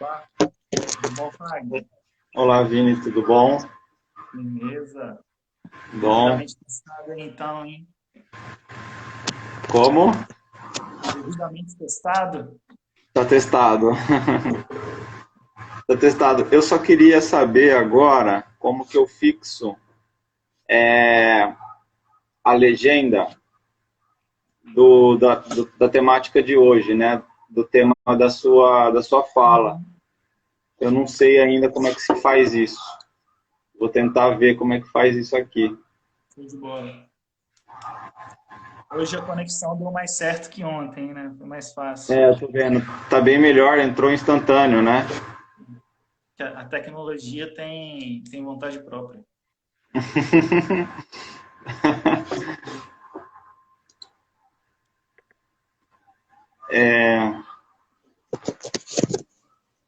Opa, tudo bom, Fagner? Olá, Vini, tudo bom? Beleza? Bom. Devidamente testado aí, então, hein? Como? Devidamente testado? Tá testado. Tá testado. Eu só queria saber agora como que eu fixo a legenda da temática de hoje, né? Do tema da sua fala. Uhum. Eu não sei ainda como é que se faz isso. Vou tentar ver como é que faz isso aqui. Show de bola. Hoje a conexão deu mais certo que ontem, né? Foi mais fácil. É, eu tô vendo. Tá bem melhor, entrou instantâneo, né? Que a tecnologia tem vontade própria.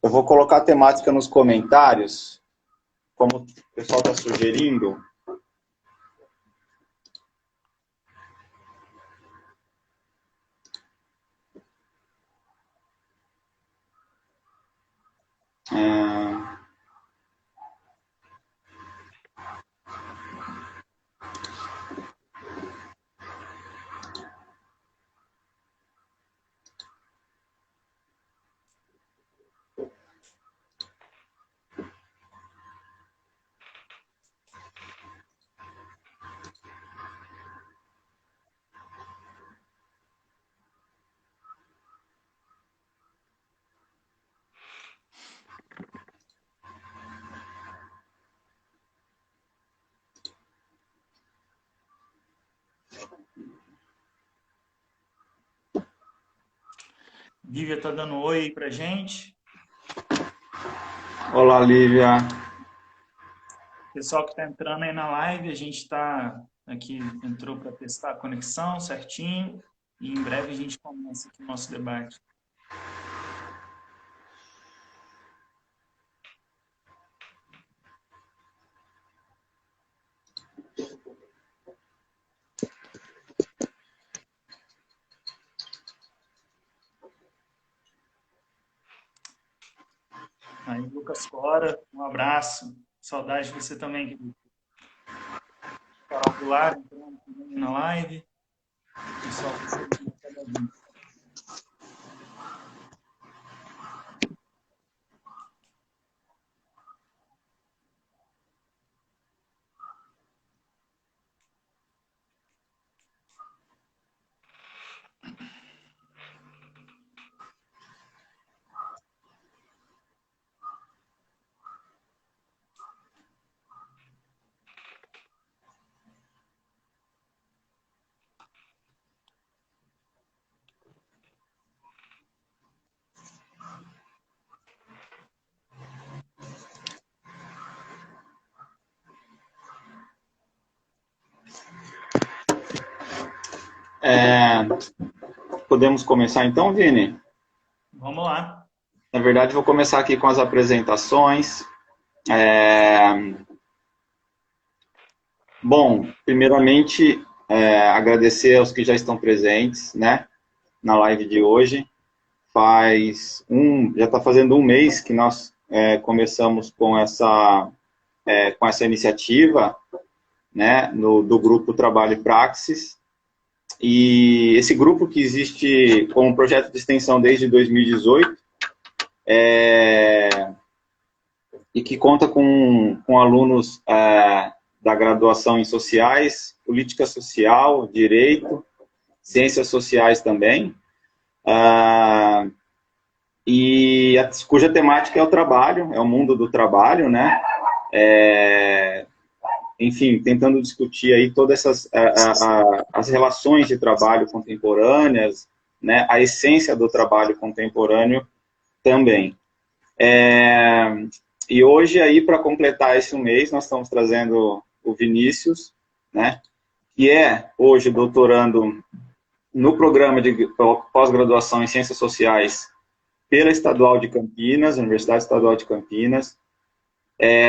Eu vou colocar a temática nos comentários, como o pessoal está sugerindo. É, Lívia tá dando oi aí pra gente. Olá, Lívia. Pessoal que tá entrando aí na live, a gente tá aqui, entrou para testar a conexão certinho. E em breve a gente começa aqui o nosso debate. Aí, Lucas Cora, um abraço. Saudade de você também, querido. Carol Goulart, entrando também na live. Pessoal, que chegando cada vez. É, podemos começar então, Vini? Vamos lá. Na verdade, vou começar aqui com as apresentações. É, bom, primeiramente, agradecer aos que já estão presentes, né, na live de hoje. Já está fazendo um mês que nós começamos com essa iniciativa, né, do grupo Trabalho e Praxis. E esse grupo que existe como projeto de extensão desde 2018 e que conta com alunos da graduação em sociais, política social, direito, ciências sociais também, cuja temática é o trabalho, é o mundo do trabalho, né? Enfim, tentando discutir aí todas as relações de trabalho contemporâneas, né? A essência do trabalho contemporâneo também. E hoje, aí, para completar esse mês, nós estamos trazendo o Vinícius, né, que é hoje doutorando no programa de pós-graduação em Ciências Sociais pela Estadual de Campinas, Universidade Estadual de Campinas,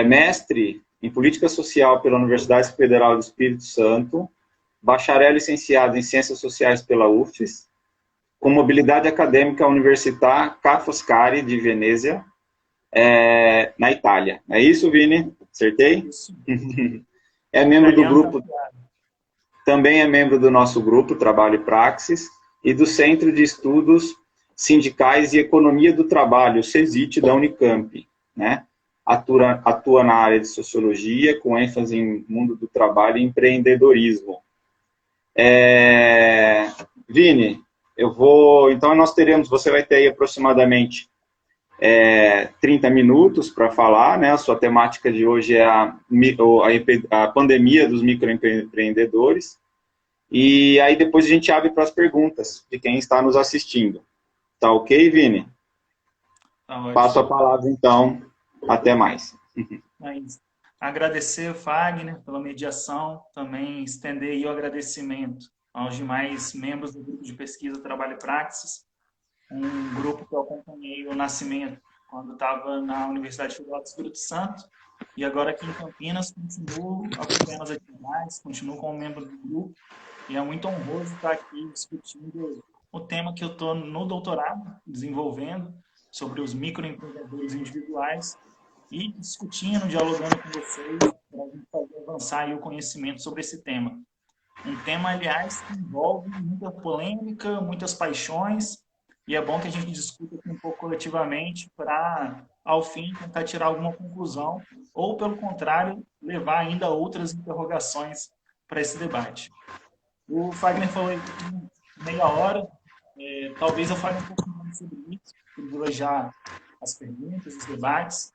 mestre em Política Social pela Universidade Federal do Espírito Santo, bacharel licenciado em Ciências Sociais pela UFES, com mobilidade acadêmica universitária Ca' Foscari, de Venezia, na Itália. É isso, Vini? Acertei? Isso. É membro do Italiano grupo, tá. também é membro do nosso grupo Trabalho e Praxis e do Centro de Estudos Sindicais e Economia do Trabalho, o CESIT da Unicamp, né? Atua na área de sociologia, com ênfase em mundo do trabalho e empreendedorismo. Vini, então você vai ter aí aproximadamente 30 minutos para falar, né? A sua temática de hoje é a pandemia dos microempreendedores. E aí depois a gente abre para as perguntas de quem está nos assistindo. Tá ok, Vini? Tá ótimo. Passo a palavra, então. Até mais. Mas agradecer o Fagner pela mediação, também estender aí o agradecimento aos demais membros do grupo de pesquisa Trabalho e Praxis, um grupo que eu acompanhei o nascimento quando estava na Universidade Federal do Espírito Santo, e agora aqui em Campinas continuo acompanhando as atividades, continuo como membro do grupo, e é muito honroso estar aqui discutindo o tema que eu estou no doutorado desenvolvendo, sobre os microempreendedores individuais, e discutindo, dialogando com vocês, para a gente fazer avançar aí o conhecimento sobre esse tema. Um tema, aliás, que envolve muita polêmica, muitas paixões, e é bom que a gente discuta aqui um pouco coletivamente para, ao fim, tentar tirar alguma conclusão, ou, pelo contrário, levar ainda outras interrogações para esse debate. O Fagner falou aí meia hora, talvez eu fale um pouco mais sobre isso, privilegiar as perguntas, os debates.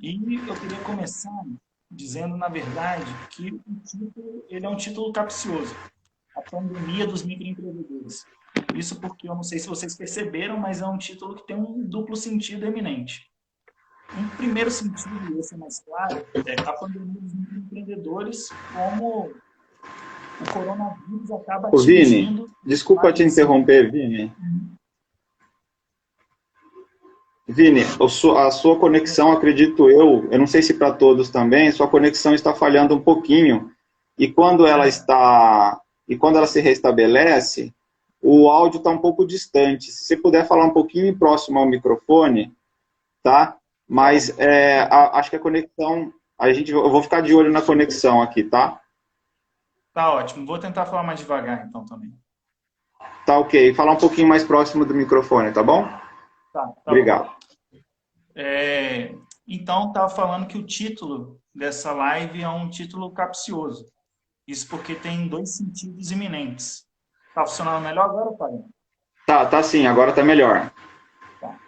E eu queria começar dizendo, na verdade, que o título ele é um título capcioso. A pandemia dos microempreendedores. Isso porque eu não sei se vocês perceberam, mas é um título que tem um duplo sentido eminente. Um primeiro sentido, esse é mais claro, é a pandemia dos microempreendedores, como o coronavírus acaba atingindo... Vini, desculpa te interromper, Vini. Vini, a sua conexão, acredito eu não sei se para todos também, sua conexão está falhando um pouquinho. E quando ela se restabelece, o áudio está um pouco distante. Se você puder falar um pouquinho próximo ao microfone, tá? Mas acho que a conexão, eu vou ficar de olho na conexão aqui, tá? Tá ótimo. Vou tentar falar mais devagar, então, também. Tá ok. Falar um pouquinho mais próximo do microfone, tá bom? Tá Obrigado. Bom. Então, estava falando que o título dessa live é um título capcioso. Isso porque tem dois sentidos iminentes. Está funcionando melhor agora, Fábio? Tá sim. Agora tá melhor. Tá.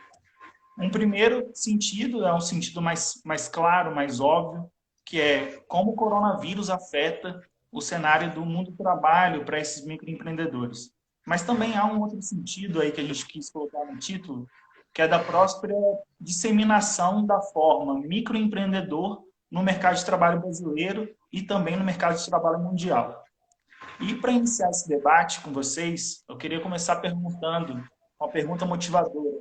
Um primeiro sentido é um sentido mais claro, mais óbvio, que é como o coronavírus afeta o cenário do mundo do trabalho para esses microempreendedores. Mas também há um outro sentido aí que a gente quis colocar no título, que é da própria disseminação da forma microempreendedor no mercado de trabalho brasileiro e também no mercado de trabalho mundial. E para iniciar esse debate com vocês, eu queria começar perguntando uma pergunta motivadora.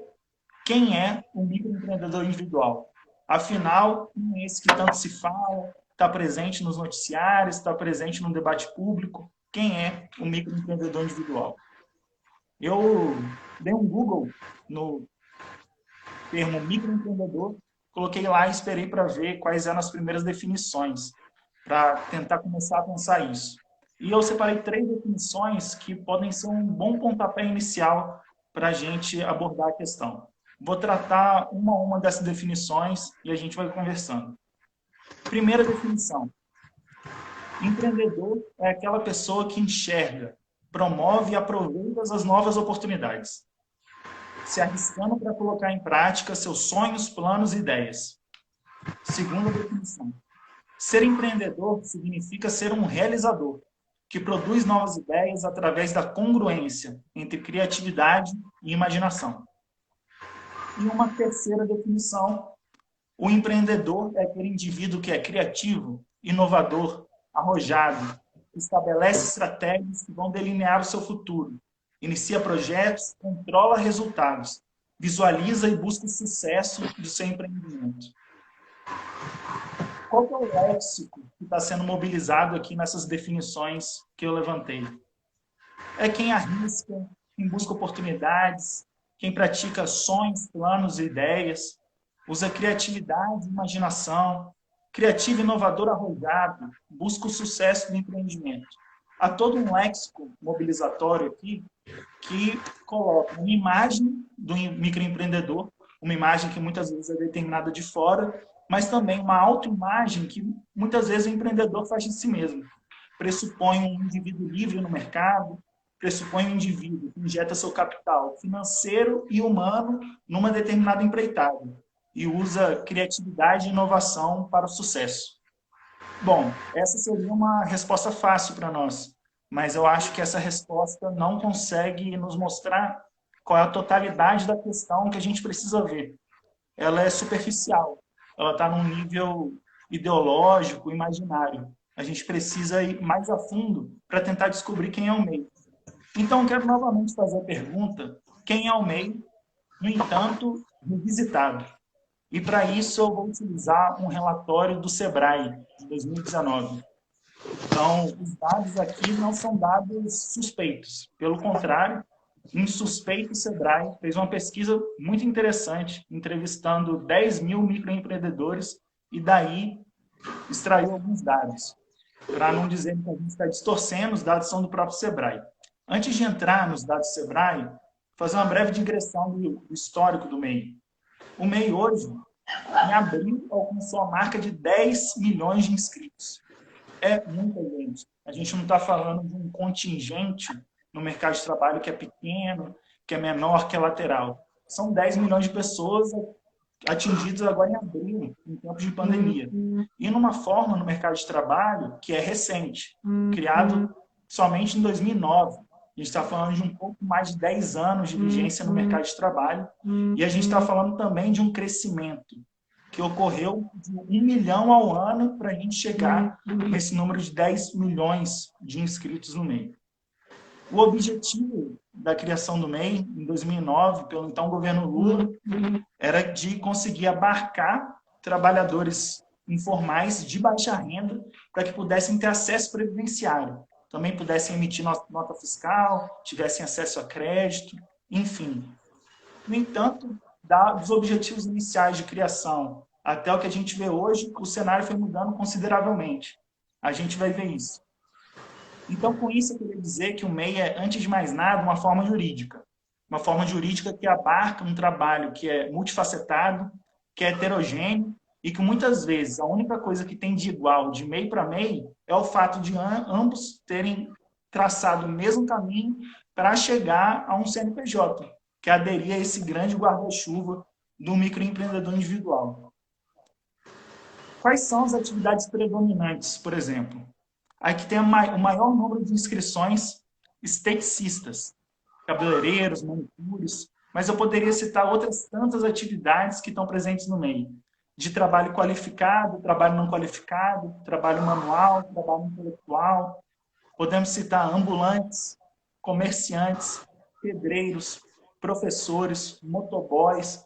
Quem é o microempreendedor individual? Afinal, quem é esse que tanto se fala, está presente nos noticiários, está presente no debate público? Quem é o microempreendedor individual? Eu dei um Google no termo microempreendedor, coloquei lá e esperei para ver quais eram as primeiras definições, para tentar começar a pensar isso. E eu separei 3 definições que podem ser um bom pontapé inicial para a gente abordar a questão. Vou tratar uma a uma dessas definições e a gente vai conversando. Primeira definição. Empreendedor é aquela pessoa que enxerga, promove e aproveita as novas oportunidades, se arriscando para colocar em prática seus sonhos, planos e ideias. Segunda definição. Ser empreendedor significa ser um realizador, que produz novas ideias através da congruência entre criatividade e imaginação. E uma terceira definição. O empreendedor é aquele indivíduo que é criativo, inovador, arrojado, estabelece estratégias que vão delinear o seu futuro, inicia projetos, controla resultados, visualiza e busca o sucesso do seu empreendimento. Qual que é o léxico que está sendo mobilizado aqui nessas definições que eu levantei? É quem arrisca, quem busca oportunidades, quem pratica sonhos, planos e ideias, usa criatividade, imaginação, criativo, inovador, arrojado, busca o sucesso do empreendimento. Há todo um léxico mobilizatório aqui que coloca uma imagem do microempreendedor, uma imagem que muitas vezes é determinada de fora, mas também uma autoimagem que muitas vezes o empreendedor faz de si mesmo. Pressupõe um indivíduo livre no mercado, pressupõe um indivíduo que injeta seu capital financeiro e humano numa determinada empreitada e usa criatividade e inovação para o sucesso. Bom, essa seria uma resposta fácil para nós, mas eu acho que essa resposta não consegue nos mostrar qual é a totalidade da questão que a gente precisa ver. Ela é superficial, ela está num nível ideológico, imaginário. A gente precisa ir mais a fundo para tentar descobrir quem é o MEI. Então, quero novamente fazer a pergunta: quem é o MEI? No entanto, revisitado. E para isso eu vou utilizar um relatório do Sebrae, de 2019. Então, os dados aqui não são dados suspeitos. Pelo contrário, um suspeito Sebrae fez uma pesquisa muito interessante, entrevistando 10 mil microempreendedores e daí extraiu alguns dados. Para não dizer que a gente está distorcendo, os dados são do próprio Sebrae. Antes de entrar nos dados do Sebrae, fazer uma breve digressão do histórico do MEI. O MEI hoje, em abril, alcançou a marca de 10 milhões de inscritos. É muita gente. A gente não está falando de um contingente no mercado de trabalho que é pequeno, que é menor, que é lateral. São 10 milhões de pessoas atingidas agora em abril, em tempos de pandemia. E numa forma no mercado de trabalho que é recente, criado somente em 2009. A gente está falando de um pouco mais de 10 anos de vigência no mercado de trabalho. E a gente está falando também de um crescimento que ocorreu de 1 milhão ao ano para a gente chegar nesse número de 10 milhões de inscritos no MEI. O objetivo da criação do MEI, em 2009, pelo então governo Lula, era de conseguir abarcar trabalhadores informais de baixa renda para que pudessem ter acesso previdenciário, também pudessem emitir nota fiscal, tivessem acesso a crédito, enfim. No entanto, dos objetivos iniciais de criação até o que a gente vê hoje, o cenário foi mudando consideravelmente. A gente vai ver isso. Então, com isso, eu queria dizer que o MEI é, antes de mais nada, uma forma jurídica. Uma forma jurídica que abarca um trabalho que é multifacetado, que é heterogêneo e que muitas vezes a única coisa que tem de igual de MEI para MEI é o fato de ambos terem traçado o mesmo caminho para chegar a um CNPJ, que aderir a esse grande guarda-chuva do microempreendedor individual. Quais são as atividades predominantes, por exemplo? Aqui tem o maior número de inscrições esteticistas, cabeleireiros, manicures, mas eu poderia citar outras tantas atividades que estão presentes no meio. De trabalho qualificado, trabalho não qualificado, trabalho manual, trabalho intelectual. Podemos citar ambulantes, comerciantes, pedreiros, professores, motoboys,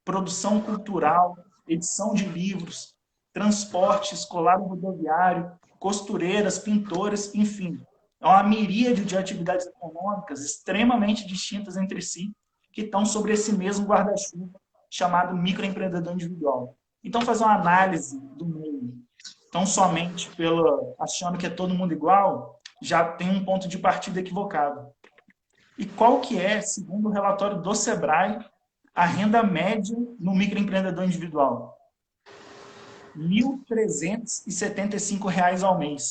produção cultural, edição de livros, transporte escolar e rodoviário, costureiras, pintores, enfim. É uma miríade de atividades econômicas extremamente distintas entre si, que estão sobre esse mesmo guarda-chuva chamado microempreendedor individual. Então, fazer uma análise do meio, tão somente achando que é todo mundo igual, já tem um ponto de partida equivocado. E qual que é, segundo o relatório do Sebrae, a renda média no microempreendedor individual? R$ 1.375 ao mês.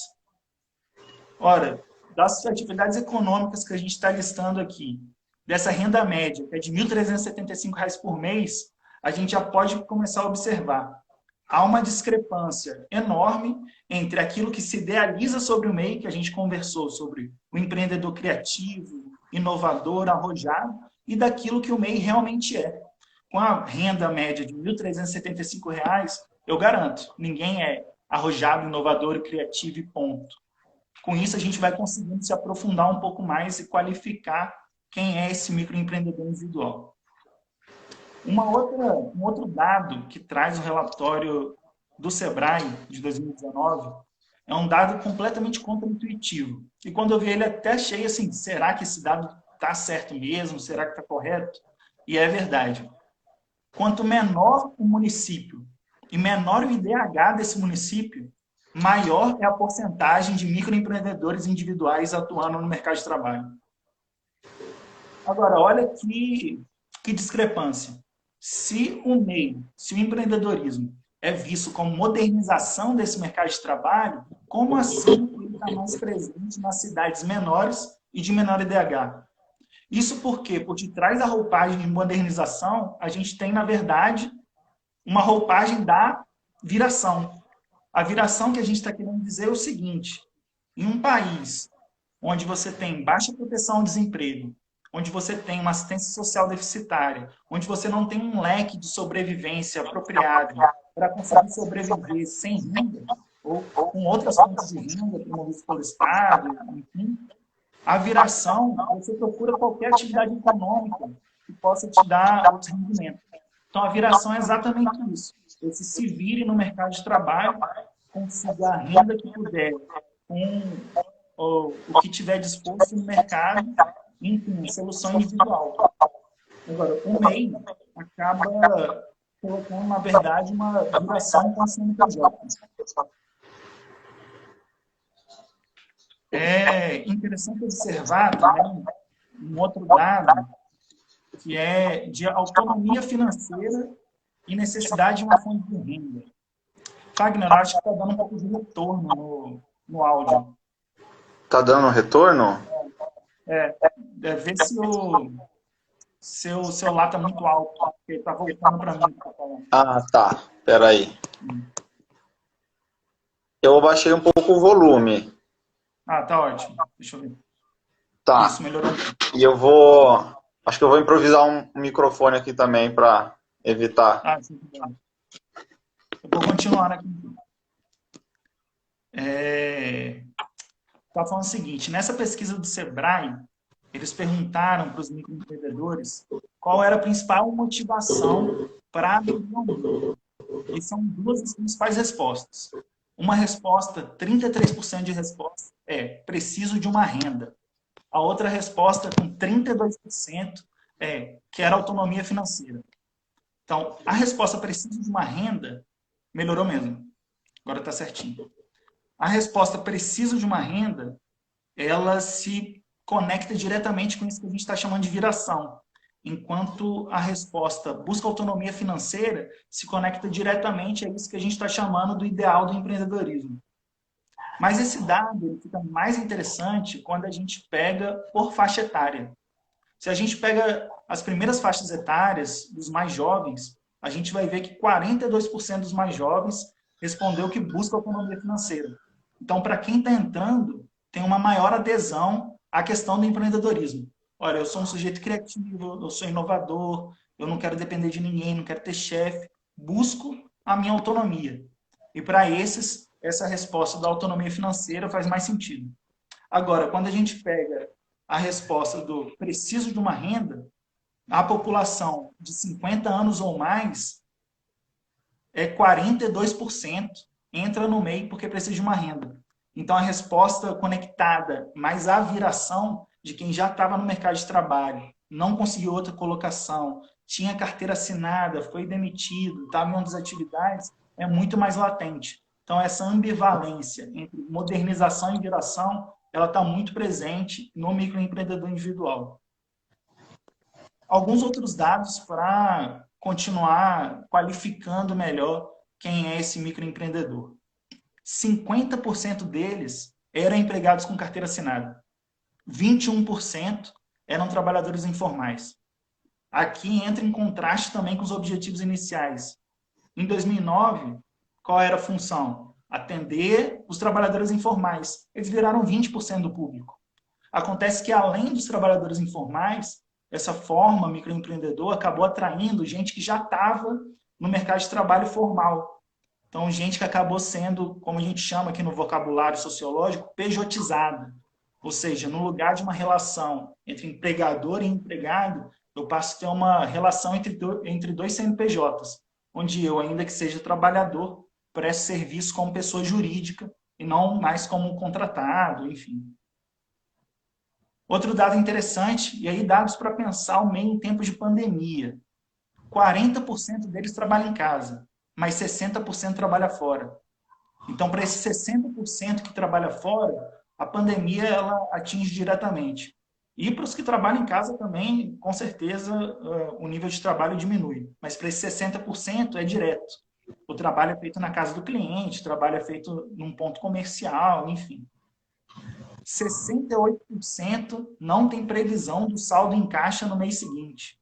Ora, das atividades econômicas que a gente está listando aqui, dessa renda média, que é de R$ 1.375 por mês, a gente já pode começar a observar. Há uma discrepância enorme entre aquilo que se idealiza sobre o MEI, que a gente conversou sobre o empreendedor criativo, inovador, arrojado, e daquilo que o MEI realmente é. Com a renda média de R$ 1.375, eu garanto, ninguém é arrojado, inovador, criativo e ponto. Com isso, a gente vai conseguindo se aprofundar um pouco mais e qualificar quem é esse microempreendedor individual. Um outro dado que traz o relatório do Sebrae de 2019 é um dado completamente contraintuitivo. E quando eu vi ele, até achei assim, será que esse dado está certo mesmo? Será que está correto? E é verdade. Quanto menor o município e menor o IDH desse município, maior é a porcentagem de microempreendedores individuais atuando no mercado de trabalho. Agora, olha que discrepância. Se o MEI, se o empreendedorismo é visto como modernização desse mercado de trabalho, como assim ele está mais presente nas cidades menores e de menor IDH? Isso porque, por detrás da roupagem de modernização, a gente tem, na verdade, uma roupagem da viração. A viração que a gente está querendo dizer é o seguinte: em um país onde você tem baixa proteção ao desemprego, onde você tem uma assistência social deficitária, onde você não tem um leque de sobrevivência apropriado para conseguir sobreviver sem renda, ou com outras fontes de renda promovidas pelo Estado, enfim, a viração, você procura qualquer atividade econômica que possa te dar outros rendimentos. Então, a viração é exatamente isso. Você se vire no mercado de trabalho, consiga a renda que puder, com o que tiver disposto no mercado, enfim, solução individual. Agora, o MEI acaba colocando, na verdade, uma viração com a CNPJ. É interessante observar também um outro dado, que é de autonomia financeira e necessidade de uma fonte de renda. Fagner, eu acho que está dando um pouco de retorno no áudio. Está dando retorno? Ver se o seu celular está muito alto, porque está voltando para mim. Ah, tá. Espera aí. Eu baixei um pouco o volume. Ah, tá ótimo. Deixa eu ver. Tá. Isso, melhorou. E eu vou... Acho que eu vou improvisar um microfone aqui também para evitar. Ah, sim, claro. Eu vou continuar aqui. Está falando o seguinte: nessa pesquisa do Sebrae, eles perguntaram para os microempreendedores qual era a principal motivação para abrir uma empresa. E são duas as principais respostas. Uma resposta, 33% de resposta, é preciso de uma renda. A outra resposta, com 32%, quer autonomia financeira. Então, a resposta preciso de uma renda melhorou mesmo. Agora está certinho. A resposta preciso de uma renda, ela se conecta diretamente com isso que a gente está chamando de viração. Enquanto a resposta busca autonomia financeira se conecta diretamente a isso que a gente está chamando do ideal do empreendedorismo. Mas esse dado ele fica mais interessante quando a gente pega por faixa etária. Se a gente pega as primeiras faixas etárias dos mais jovens, a gente vai ver que 42% dos mais jovens respondeu que busca autonomia financeira. Então, para quem está entrando, tem uma maior adesão à questão do empreendedorismo. Olha, eu sou um sujeito criativo, eu sou inovador, eu não quero depender de ninguém, não quero ter chefe, busco a minha autonomia. E para esses, essa resposta da autonomia financeira faz mais sentido. Agora, quando a gente pega a resposta do preciso de uma renda, a população de 50 anos ou mais, 42% entra no MEI porque precisa de uma renda. Então, a resposta conectada mais à viração de quem já estava no mercado de trabalho, não conseguiu outra colocação, tinha carteira assinada, foi demitido, estava em uma das atividades, é muito mais latente. Então, essa ambivalência entre modernização e viração, ela está muito presente no microempreendedor individual. Alguns outros dados para continuar qualificando melhor quem é esse microempreendedor. 50% deles eram empregados com carteira assinada. 21% eram trabalhadores informais. Aqui entra em contraste também com os objetivos iniciais. Em 2009, qual era a função? Atender os trabalhadores informais. Eles viraram 20% do público. Acontece que, além dos trabalhadores informais, essa forma microempreendedor acabou atraindo gente que já estava no mercado de trabalho formal. Então, gente que acabou sendo, como a gente chama aqui no vocabulário sociológico, pejotizada. Ou seja, no lugar de uma relação entre empregador e empregado, eu passo a ter uma relação entre dois CNPJs, onde eu, ainda que seja trabalhador, presto serviço como pessoa jurídica e não mais como contratado, enfim. Outro dado interessante, e aí dados para pensar o MEI em tempos de pandemia. 40% deles trabalham em casa, mas 60% trabalha fora. Então, para esse 60% que trabalha fora, a pandemia ela atinge diretamente. E para os que trabalham em casa também, com certeza, o nível de trabalho diminui. Mas para esse 60% é direto. O trabalho é feito na casa do cliente, o trabalho é feito num ponto comercial, enfim. 68% não tem previsão do saldo em caixa no mês seguinte.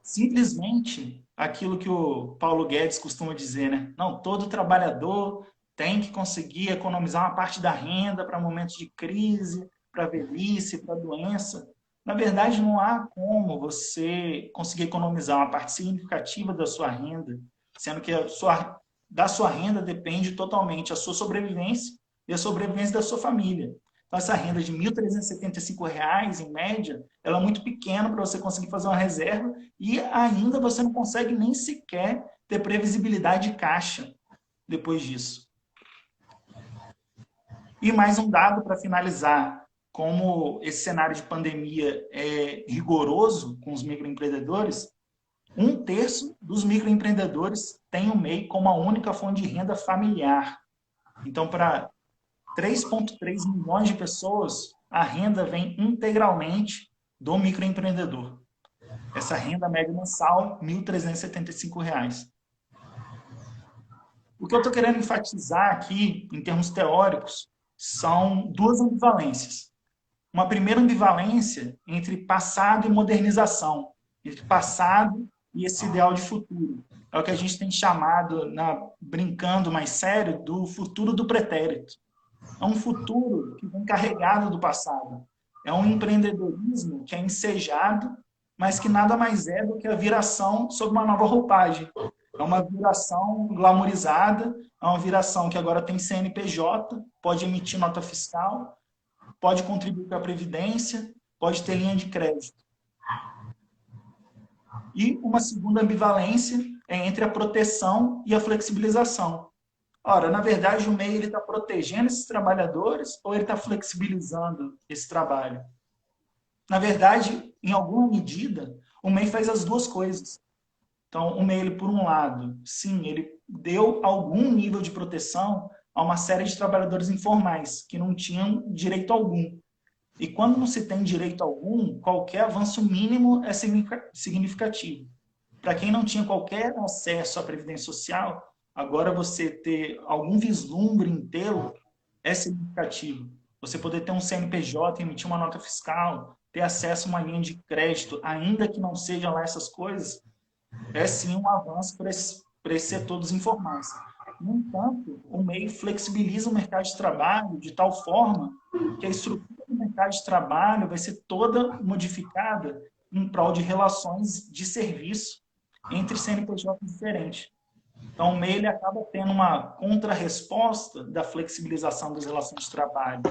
Simplesmente aquilo que o Paulo Guedes costuma dizer, né? Não, todo trabalhador tem que conseguir economizar uma parte da renda para momentos de crise, para velhice, para doença. Na verdade, não há como você conseguir economizar uma parte significativa da sua renda, sendo que da sua renda depende totalmente a sua sobrevivência e a sobrevivência da sua família. Então, essa renda de R$ 1.375, em média, ela é muito pequena para você conseguir fazer uma reserva e ainda você não consegue nem sequer ter previsibilidade de caixa depois disso. E mais um dado para finalizar, como esse cenário de pandemia é rigoroso com os microempreendedores, 1/3 dos microempreendedores tem o MEI como a única fonte de renda familiar. Então, para 3,3 milhões de pessoas, a renda vem integralmente do microempreendedor. Essa renda média mensal, R$ 1.375. O que eu estou querendo enfatizar aqui, em termos teóricos, são duas ambivalências. Uma primeira ambivalência entre passado e modernização, entre passado e esse ideal de futuro. É o que a gente tem chamado, brincando mais sério, do futuro do pretérito. É um futuro que vem carregado do passado. É um empreendedorismo que é ensejado, mas que nada mais é do que a viração sob uma nova roupagem. É uma viração glamourizada, é uma viração que agora tem CNPJ, pode emitir nota fiscal, pode contribuir para a Previdência, pode ter linha de crédito. E uma segunda ambivalência é entre a proteção e a flexibilização. Ora, na verdade, o MEI está protegendo esses trabalhadores ou ele está flexibilizando esse trabalho? Na verdade, em alguma medida, o MEI faz as duas coisas. Então, o MEI, ele, por um lado, sim, ele deu algum nível de proteção a uma série de trabalhadores informais que não tinham direito algum. E quando não se tem direito algum, qualquer avanço mínimo é significativo. Para quem não tinha qualquer acesso à Previdência Social, agora você ter algum vislumbre em tê-lo é significativo. Você poder ter um CNPJ, emitir uma nota fiscal, ter acesso a uma linha de crédito, ainda que não sejam lá essas coisas, é sim um avanço para esse setor dos informais. No entanto, o MEI flexibiliza o mercado de trabalho de tal forma que a estrutura do mercado de trabalho vai ser toda modificada em prol de relações de serviço entre CNPJ diferentes. Então, o MEI ele acaba tendo uma contrarresposta da flexibilização das relações de trabalho,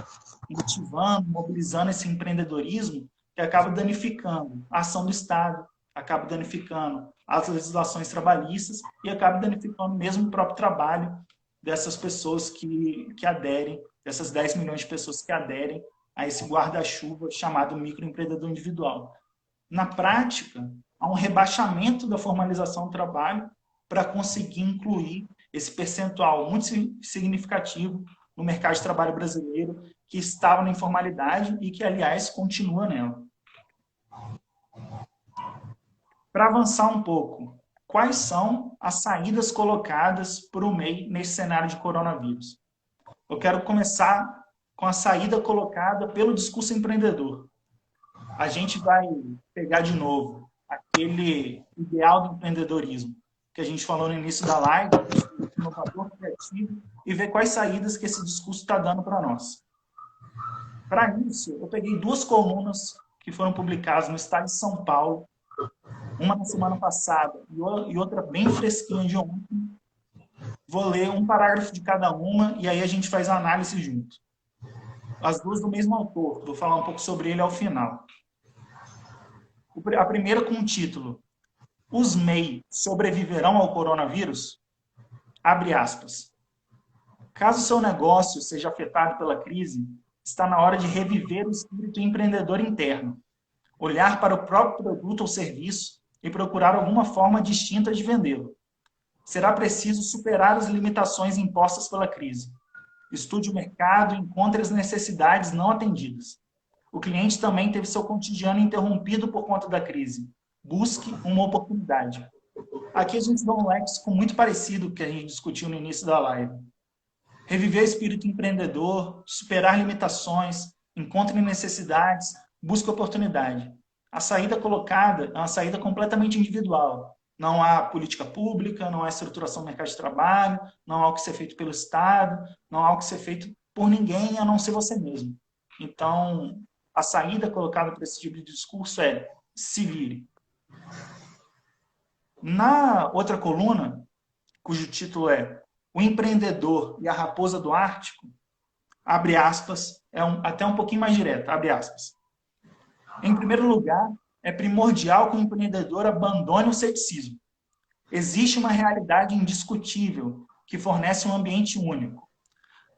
motivando, mobilizando esse empreendedorismo que acaba danificando a ação do Estado, acaba danificando as legislações trabalhistas e acaba danificando mesmo o próprio trabalho dessas pessoas que aderem, dessas 10 milhões de pessoas que aderem a esse guarda-chuva chamado microempreendedor individual. Na prática, há um rebaixamento da formalização do trabalho para conseguir incluir esse percentual muito significativo no mercado de trabalho brasileiro que estava na informalidade e que, aliás, continua nela. Para avançar um pouco, quais são as saídas colocadas por o MEI nesse cenário de coronavírus? Eu quero começar com a saída colocada pelo discurso empreendedor. A gente vai pegar de novo aquele ideal do empreendedorismo que a gente falou no início da live, inovador, criativo, e ver quais saídas que esse discurso está dando para nós. Para isso, eu peguei duas colunas que foram publicadas no Estado de São Paulo, uma na semana passada e outra bem fresquinha de ontem. Vou ler um parágrafo de cada uma e aí a gente faz a análise junto. As duas do mesmo autor, vou falar um pouco sobre ele ao final. A primeira com o título: Os MEI sobreviverão ao coronavírus? Abre aspas. Caso seu negócio seja afetado pela crise, está na hora de reviver o espírito empreendedor interno, olhar para o próprio produto ou serviço e procurar alguma forma distinta de vendê-lo. Será preciso superar as limitações impostas pela crise. Estude o mercado e encontre as necessidades não atendidas. O cliente também teve seu cotidiano interrompido por conta da crise. Busque uma oportunidade. Aqui a gente dá um léxico muito parecido com o que a gente discutiu no início da live. Reviver o espírito empreendedor, superar limitações, encontre necessidades, busque oportunidade. A saída colocada é uma saída completamente individual. Não há política pública, não há estruturação do mercado de trabalho, não há o que ser feito pelo Estado, não há o que ser feito por ninguém a não ser você mesmo. Então, a saída colocada para esse tipo de discurso é: se vire. Na outra coluna, cujo título é O Empreendedor e a Raposa do Ártico, abre aspas, até um pouquinho mais direto, abre aspas. Em primeiro lugar, é primordial que o empreendedor abandone o ceticismo. Existe uma realidade indiscutível que fornece um ambiente único.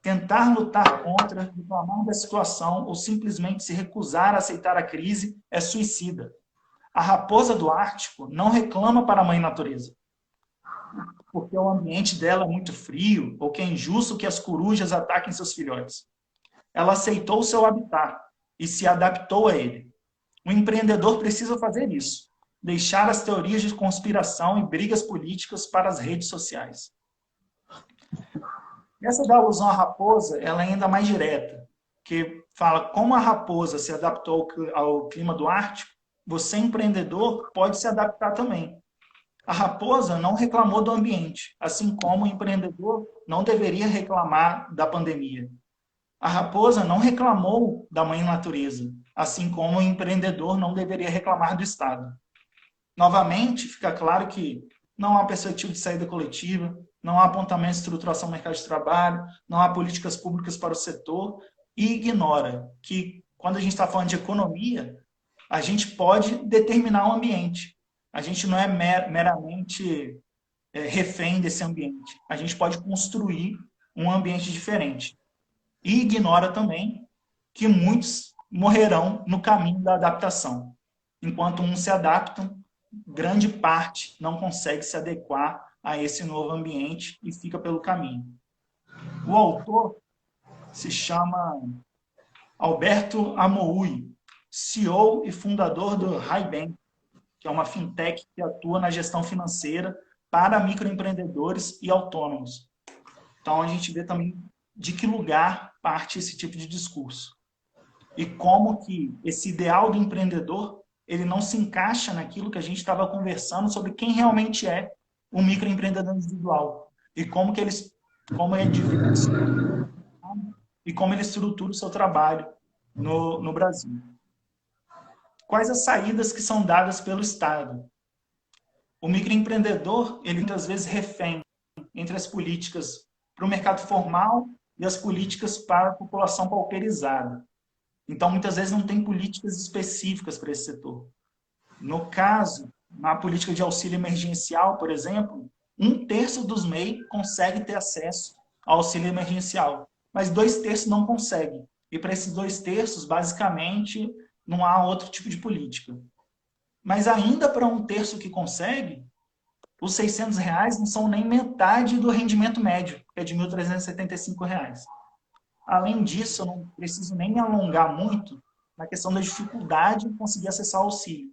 Tentar lutar contra, reclamar da situação ou simplesmente se recusar a aceitar a crise é suicida. A raposa do Ártico não reclama para a mãe natureza, porque o ambiente dela é muito frio ou que é injusto que as corujas ataquem seus filhotes. Ela aceitou o seu habitat e se adaptou a ele. O empreendedor precisa fazer isso, deixar as teorias de conspiração e brigas políticas para as redes sociais. Essa da alusão à raposa, ela é ainda mais direta, que fala como a raposa se adaptou ao clima do Ártico, você, empreendedor, pode se adaptar também. A raposa não reclamou do ambiente, assim como o empreendedor não deveria reclamar da pandemia. A raposa não reclamou da mãe natureza, assim como o empreendedor não deveria reclamar do Estado. Novamente, fica claro que não há perspectiva de saída coletiva, não há apontamento de estruturação do mercado de trabalho, não há políticas públicas para o setor, e ignora que, quando a gente está falando de economia, a gente pode determinar o ambiente. A gente não é meramente refém desse ambiente. A gente pode construir um ambiente diferente. E ignora também que muitos morrerão no caminho da adaptação. Enquanto uns se adaptam, grande parte não consegue se adequar a esse novo ambiente e fica pelo caminho. O autor se chama Alberto Amoui, CEO e fundador do Rai-Bank, que é uma fintech que atua na gestão financeira para microempreendedores e autônomos. Então, a gente vê também de que lugar parte esse tipo de discurso. E como que esse ideal do empreendedor, ele não se encaixa naquilo que a gente estava conversando sobre quem realmente é o microempreendedor individual. E como é diverso e como ele estrutura o seu trabalho no Brasil. Quais as saídas que são dadas pelo Estado? O microempreendedor, ele muitas vezes refém entre as políticas para o mercado formal e as políticas para a população pauperizada. Então, muitas vezes não tem políticas específicas para esse setor. No caso, na política de auxílio emergencial, por exemplo, 1/3 dos MEI consegue ter acesso ao auxílio emergencial, mas 2/3 não conseguem. E para esses 2/3, basicamente, não há outro tipo de política. Mas ainda para 1/3 que consegue, os R$600 não são nem metade do rendimento médio, que é de R$1.375. Além disso, eu não preciso nem me alongar muito na questão da dificuldade em conseguir acessar o auxílio.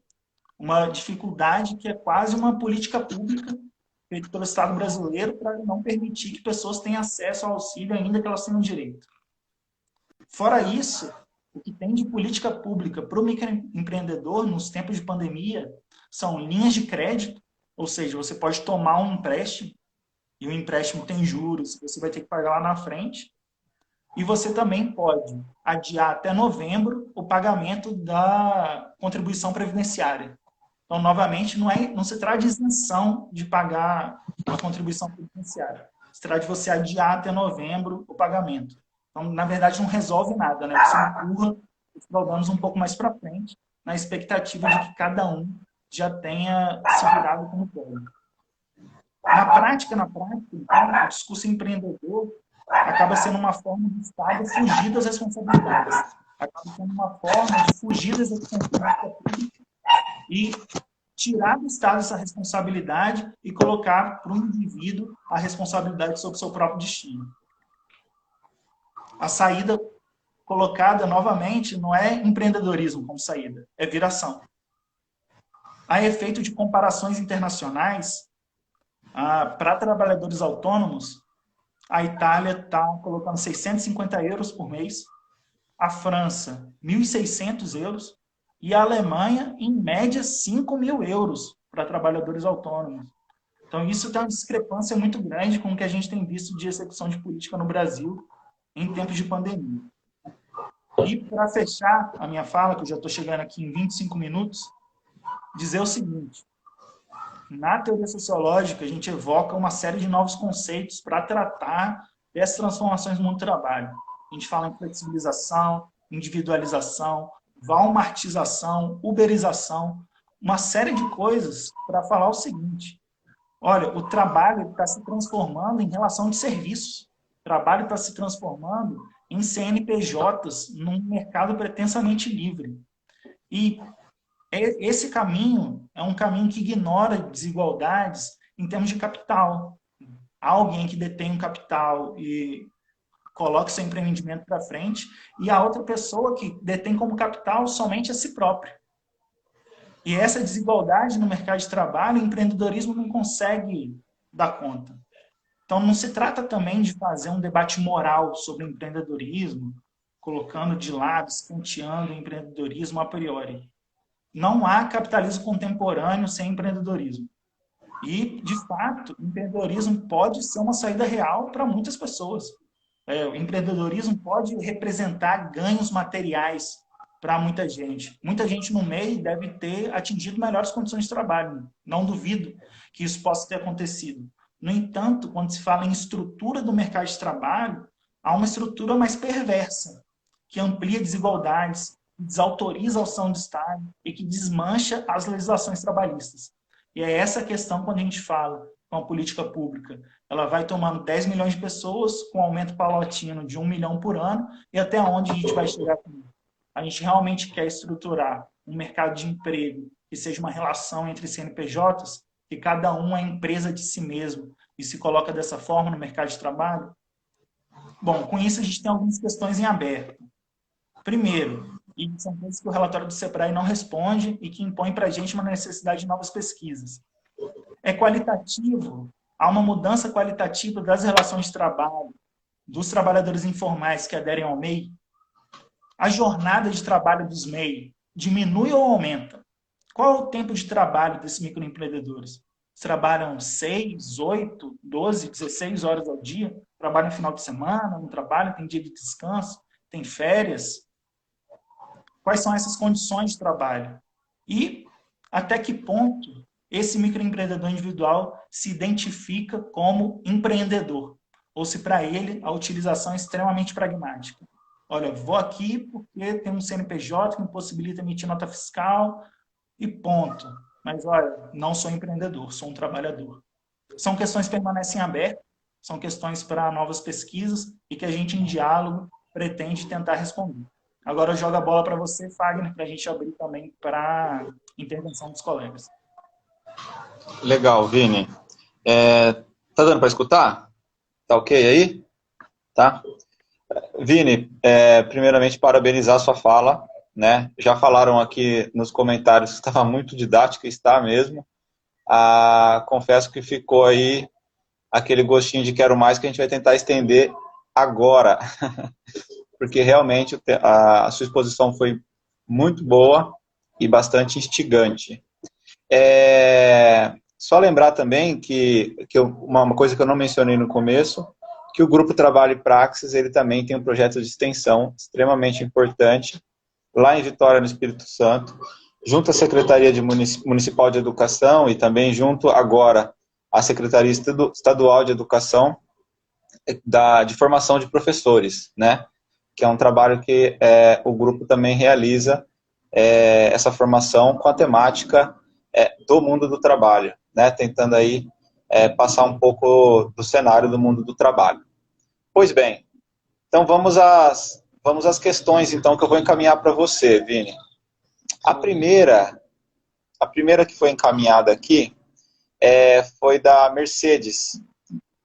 Uma dificuldade que é quase uma política pública feita pelo Estado brasileiro para não permitir que pessoas tenham acesso ao auxílio ainda que elas tenham direito. Fora isso, o que tem de política pública para o microempreendedor nos tempos de pandemia são linhas de crédito, ou seja, você pode tomar um empréstimo e o empréstimo tem juros, você vai ter que pagar lá na frente. E você também pode adiar até novembro o pagamento da contribuição previdenciária. Então, novamente, não se trata de isenção de pagar a contribuição previdenciária. Se trata de você adiar até novembro o pagamento. Então, na verdade, não resolve nada, né? Você empurra os problemas um pouco mais para frente, na expectativa de que cada um já tenha se virado como pode. Na prática, então, o discurso empreendedor acaba sendo uma forma do Estado fugir das responsabilidades. Acaba sendo uma forma de fugir das responsabilidades e tirar do Estado essa responsabilidade e colocar para o indivíduo a responsabilidade sobre o seu próprio destino. A saída colocada novamente não é empreendedorismo como saída, é viração. A efeito de comparações internacionais, para trabalhadores autônomos, a Itália está colocando 650 euros por mês, a França 1.600 euros e a Alemanha, em média, 5.000 euros para trabalhadores autônomos. Então, isso tem uma discrepância muito grande com o que a gente tem visto de execução de política no Brasil em tempos de pandemia. E, para fechar a minha fala, que eu já estou chegando aqui em 25 minutos, dizer o seguinte: na teoria sociológica, a gente evoca uma série de novos conceitos para tratar dessas transformações no mundo do trabalho. A gente fala em flexibilização, individualização, walmartização, uberização, uma série de coisas para falar o seguinte: olha, o trabalho está se transformando em relação de serviços. O trabalho está se transformando em CNPJs num mercado pretensamente livre. E esse caminho é um caminho que ignora desigualdades em termos de capital. Alguém que detém um capital e coloca seu empreendimento para frente, e a outra pessoa que detém como capital somente a si própria. E essa desigualdade no mercado de trabalho, o empreendedorismo não consegue dar conta. Então, não se trata também de fazer um debate moral sobre o empreendedorismo, colocando de lado, escanteando o empreendedorismo a priori. Não há capitalismo contemporâneo sem empreendedorismo. E, de fato, o empreendedorismo pode ser uma saída real para muitas pessoas. O empreendedorismo pode representar ganhos materiais para muita gente. Muita gente no meio deve ter atingido melhores condições de trabalho. Não duvido que isso possa ter acontecido. No entanto, quando se fala em estrutura do mercado de trabalho, há uma estrutura mais perversa, que amplia desigualdades, desautoriza a ação do Estado e que desmancha as legislações trabalhistas. E é essa a questão quando a gente fala com a política pública. Ela vai tomando 10 milhões de pessoas com um aumento paulatino de 1 milhão por ano, e até onde a gente vai chegar com isso? A gente realmente quer estruturar um mercado de emprego que seja uma relação entre CNPJs, que cada um é empresa de si mesmo e se coloca dessa forma no mercado de trabalho? Bom, com isso a gente tem algumas questões em aberto. Primeiro, e são coisas que o relatório do SEBRAE não responde e que impõe para a gente uma necessidade de novas pesquisas. É qualitativo, há uma mudança qualitativa das relações de trabalho, dos trabalhadores informais que aderem ao MEI? A jornada de trabalho dos MEI diminui ou aumenta? Qual é o tempo de trabalho desses microempreendedores? Eles trabalham 6, 8, 12, 16 horas ao dia? Trabalham no final de semana? Não trabalham? Tem dia de descanso? Tem férias? Quais são essas condições de trabalho? E até que ponto esse microempreendedor individual se identifica como empreendedor? Ou se para ele a utilização é extremamente pragmática? Olha, vou aqui porque tem um CNPJ que me possibilita emitir nota fiscal e ponto. Mas, olha, não sou empreendedor, sou um trabalhador. São questões que permanecem abertas, são questões para novas pesquisas e que a gente, em diálogo, pretende tentar responder. Agora eu jogo a bola para você, Fagner, para a gente abrir também para a intervenção dos colegas. Legal, Vini. Tá dando para escutar? Tá ok aí? Tá? Vini, primeiramente parabenizar a sua fala, né? Já falaram aqui nos comentários que estava muito didática, está mesmo. Confesso que ficou aí aquele gostinho de quero mais que a gente vai tentar estender agora, porque realmente a sua exposição foi muito boa e bastante instigante. Só lembrar também que uma coisa que eu não mencionei no começo, que o Grupo Trabalho e Praxis, ele também tem um projeto de extensão extremamente importante, lá em Vitória, no Espírito Santo, junto à Secretaria Municipal de Educação e também junto agora à Secretaria Estadual de Educação, de formação de professores, né? Que é um trabalho que o grupo também realiza, essa formação com a temática do mundo do trabalho, né? Tentando aí passar um pouco do cenário do mundo do trabalho. Pois bem, então vamos às questões então que eu vou encaminhar para você, Vini. A primeira A primeira que foi encaminhada aqui foi da Mercedes.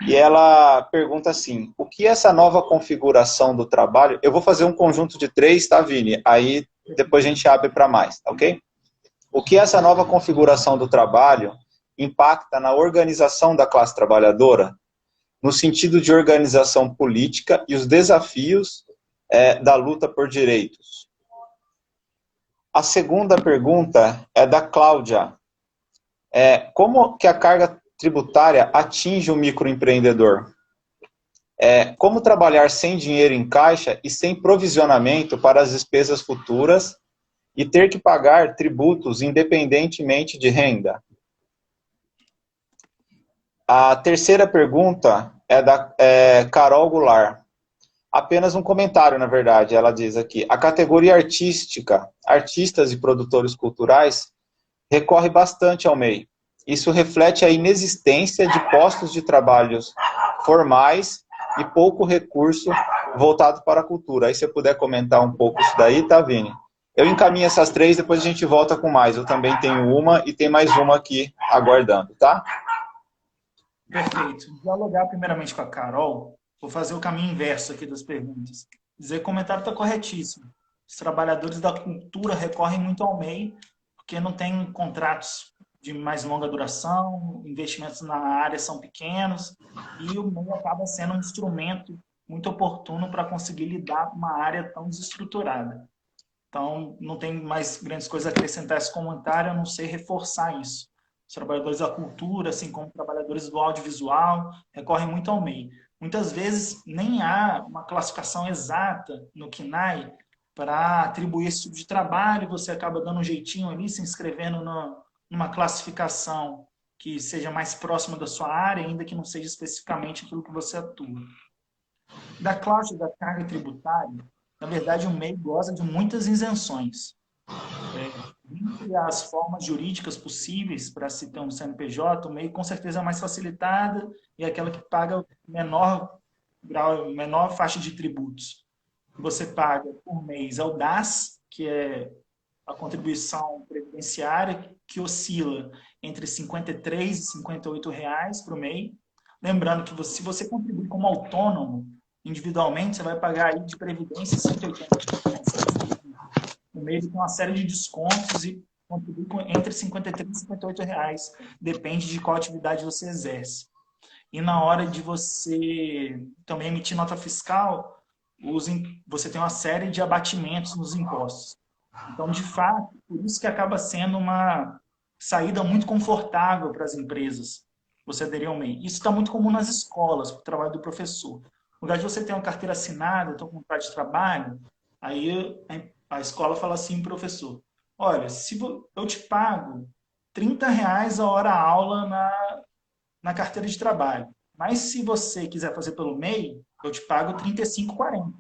E ela pergunta assim, o que essa nova configuração do trabalho... Eu vou fazer um conjunto de 3, tá, Vini? Aí depois a gente abre para mais, tá ok? O que essa nova configuração do trabalho impacta na organização da classe trabalhadora, no sentido de organização política e os desafios da luta por direitos? A segunda pergunta é da Cláudia. Como que a carga tributária atinge o microempreendedor? Como trabalhar sem dinheiro em caixa e sem provisionamento para as despesas futuras e ter que pagar tributos independentemente de renda? A terceira pergunta é da Carol Goulart. Apenas um comentário, na verdade, ela diz aqui. A categoria artística, artistas e produtores culturais, recorre bastante ao MEI. Isso reflete a inexistência de postos de trabalhos formais e pouco recurso voltado para a cultura. Aí se você puder comentar um pouco isso daí, tá, Vini? Eu encaminho essas 3, depois a gente volta com mais. Eu também tenho uma e tem mais uma aqui aguardando, tá? Perfeito. Vou dialogar primeiramente com a Carol. Vou fazer o caminho inverso aqui das perguntas. Dizer que o comentário está corretíssimo. Os trabalhadores da cultura recorrem muito ao MEI, porque não tem contratos de mais longa duração, investimentos na área são pequenos, e o MEI acaba sendo um instrumento muito oportuno para conseguir lidar com uma área tão desestruturada. Então, não tem mais grandes coisas a acrescentar a esse comentário, a não ser reforçar isso. Os trabalhadores da cultura, assim como trabalhadores do audiovisual, recorrem muito ao MEI. Muitas vezes nem há uma classificação exata no CNAE para atribuir esse tipo de trabalho, você acaba dando um jeitinho ali, se inscrevendo numa classificação que seja mais próxima da sua área, ainda que não seja especificamente aquilo que você atua. Da cláusula da carga tributária, na verdade, o MEI goza de muitas isenções. Entre as formas jurídicas possíveis para se ter um CNPJ, o MEI com certeza é mais facilitada e é aquela que paga menor faixa de tributos. Você paga por mês é o DAS, que é a contribuição previdenciária, que oscila entre R$ 53 e R$ 58 reais para o MEI. Lembrando que se você contribuir como autônomo, individualmente, você vai pagar aí de previdência R$ 180 reais. O MEI tem uma série de descontos e contribui entre R$ 53 e R$ 58 reais, depende de qual atividade você exerce. E na hora de você também emitir nota fiscal, você tem uma série de abatimentos nos impostos. Então, de fato, por isso que acaba sendo uma saída muito confortável para as empresas, você aderir ao MEI. Isso está muito comum nas escolas, para o trabalho do professor. No lugar de você ter uma carteira assinada, ter um contrato de trabalho, aí a escola fala assim, professor, olha, se eu te pago R$ 30 a hora aula na carteira de trabalho, mas se você quiser fazer pelo MEI, eu te pago R$ 35,40.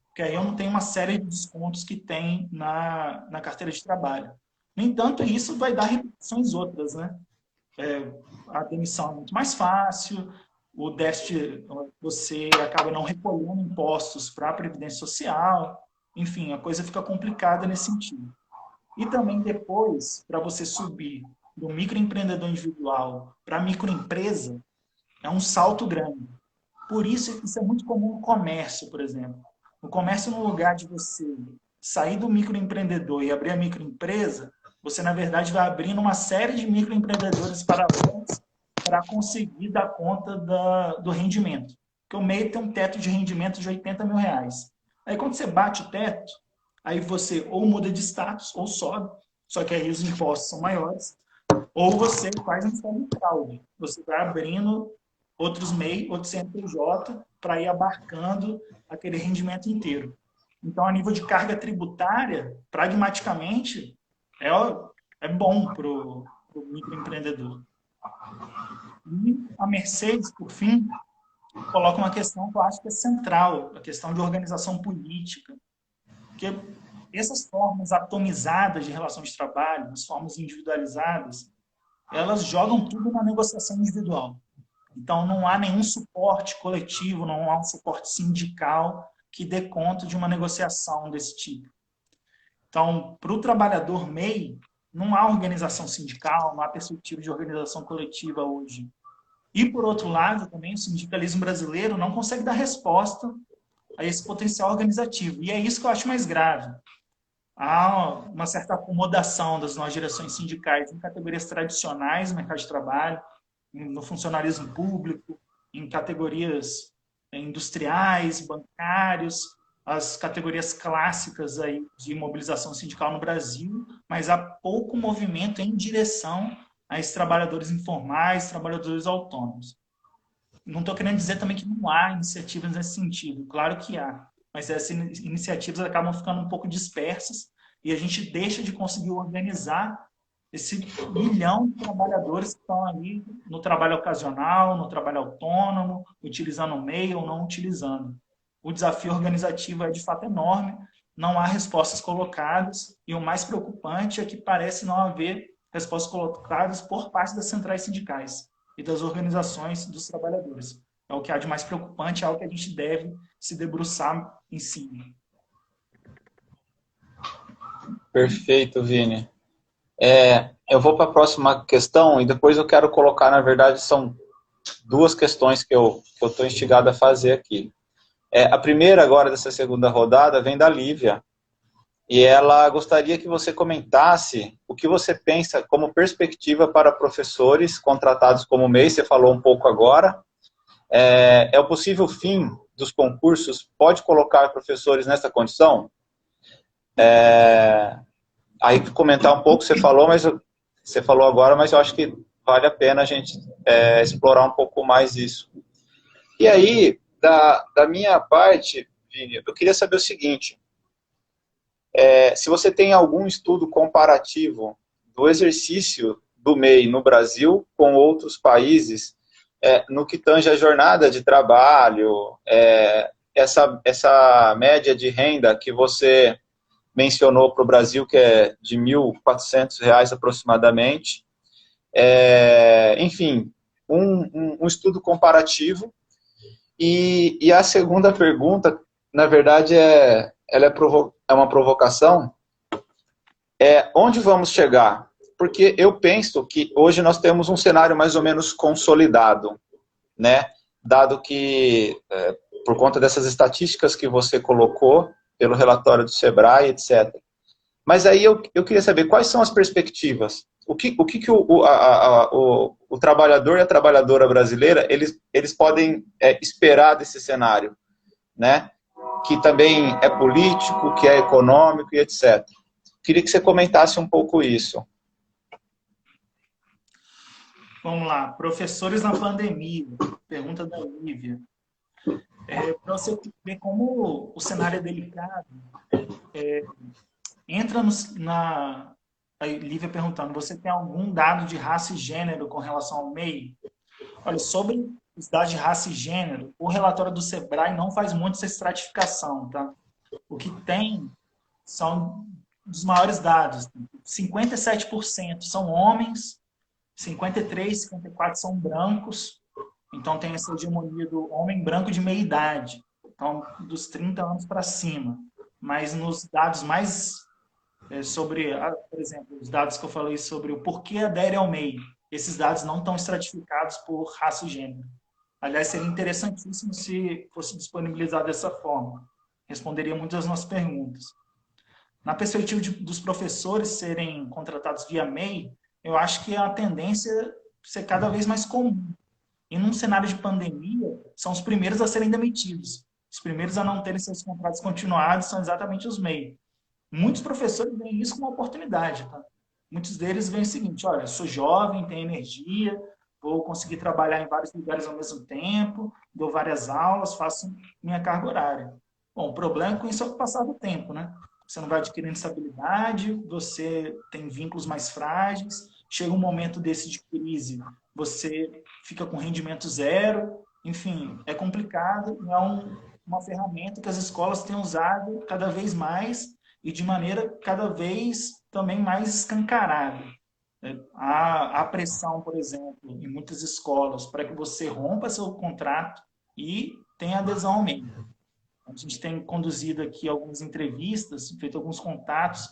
Porque aí eu não tenho uma série de descontos que tem na carteira de trabalho. No entanto, isso vai dar repercussões outras, né? A demissão é muito mais fácil, o déficit, você acaba não recolhendo impostos para a Previdência Social, enfim, a coisa fica complicada nesse sentido. E também depois, para você subir do microempreendedor individual para a microempresa, é um salto grande. Por isso é muito comum no comércio, por exemplo. No comércio, no lugar de você sair do microempreendedor e abrir a microempresa, você, na verdade, vai abrindo uma série de microempreendedores paralelos para conseguir dar conta do rendimento. Porque o MEI tem um teto de rendimento de R$ 80 mil. Aí, quando você bate o teto, aí você ou muda de status ou sobe, só que aí os impostos são maiores, ou você faz um fundo de fraude. Você vai abrindo outros MEI, outros CNPJ, para ir abarcando aquele rendimento inteiro. Então, a nível de carga tributária, pragmaticamente, é bom para o microempreendedor. E a Mercedes, por fim, coloca uma questão que eu acho que é central, a questão de organização política. Porque essas formas atomizadas de relação de trabalho, as formas individualizadas, elas jogam tudo na negociação individual. Então, não há nenhum suporte coletivo, não há um suporte sindical que dê conta de uma negociação desse tipo. Então, para o trabalhador MEI, não há organização sindical, não há perspectiva de organização coletiva hoje. E, por outro lado, também o sindicalismo brasileiro não consegue dar resposta a esse potencial organizativo. E é isso que eu acho mais grave. Há uma certa acomodação das novas direções sindicais em categorias tradicionais do mercado de trabalho, no funcionalismo público, em categorias industriais, bancários, as categorias clássicas aí de mobilização sindical no Brasil, mas há pouco movimento em direção a esses trabalhadores informais, trabalhadores autônomos. Não estou querendo dizer também que não há iniciativas nesse sentido, claro que há, mas essas iniciativas acabam ficando um pouco dispersas e a gente deixa de conseguir organizar esse milhão de trabalhadores que estão ali no trabalho ocasional, no trabalho autônomo, utilizando o MEI ou não utilizando. O desafio organizativo é de fato enorme, não há respostas colocadas e o mais preocupante é que parece não haver respostas colocadas por parte das centrais sindicais e das organizações dos trabalhadores. É o que há de mais preocupante, é algo que a gente deve se debruçar em cima. Perfeito, Vini. Eu vou para a próxima questão e depois eu quero colocar, na verdade, são duas questões que eu estou instigado a fazer aqui. A primeira agora dessa segunda rodada vem da Lívia e ela gostaria que você comentasse o que você pensa como perspectiva para professores contratados como MEI, você falou um pouco agora. O possível fim dos concursos pode colocar professores nessa condição? Aí comentar um pouco, você falou agora, mas eu acho que vale a pena a gente explorar um pouco mais isso. E aí, da minha parte, Vini, eu queria saber o seguinte, se você tem algum estudo comparativo do exercício do MEI no Brasil com outros países, no que tange a jornada de trabalho, essa média de renda que você mencionou para o Brasil, que é de R$ 1.400 aproximadamente. Enfim, um estudo comparativo. E a segunda pergunta, na verdade, ela é uma provocação. Onde vamos chegar? Porque eu penso que hoje nós temos um cenário mais ou menos consolidado, né? Dado que, por conta dessas estatísticas que você colocou, pelo relatório do Sebrae, etc. Mas aí eu queria saber quais são as perspectivas. O que o trabalhador e a trabalhadora brasileira, eles podem esperar desse cenário, né? Que também é político, que é econômico e etc. Queria que você comentasse um pouco isso. Vamos lá, professores na pandemia, pergunta da Lívia. Para você ver como o cenário é delicado, entra na... A Lívia perguntando, você tem algum dado de raça e gênero com relação ao MEI? Olha, sobre os dados de raça e gênero, o relatório do Sebrae não faz muito essa estratificação, tá? O que tem são dos maiores dados. 57% são homens, 53%, 54% são brancos, então tem essa hegemonia do homem branco de meia idade, então dos 30 anos para cima. Mas nos dados mais sobre, por exemplo, os dados que eu falei sobre o porquê adere ao MEI, esses dados não estão estratificados por raça e gênero. Aliás, seria interessantíssimo se fosse disponibilizado dessa forma. Responderia muitas das nossas perguntas. Na perspectiva dos professores serem contratados via MEI, eu acho que a tendência é ser cada vez mais comum. E num cenário de pandemia, são os primeiros a serem demitidos. Os primeiros a não terem seus contratos continuados são exatamente os MEI. Muitos professores veem isso como uma oportunidade. Tá? Muitos deles veem o seguinte, olha, sou jovem, tenho energia, vou conseguir trabalhar em vários lugares ao mesmo tempo, dou várias aulas, faço minha carga horária. Bom, o problema com isso é o passar do tempo, né? Você não vai adquirindo estabilidade, você tem vínculos mais frágeis, chega um momento desse de crise, você fica com rendimento zero, enfim, é complicado, é uma ferramenta que as escolas têm usado cada vez mais e de maneira cada vez também mais escancarada. Há pressão, por exemplo, em muitas escolas para que você rompa seu contrato e tenha adesão ao MEI. A gente tem conduzido aqui algumas entrevistas, feito alguns contatos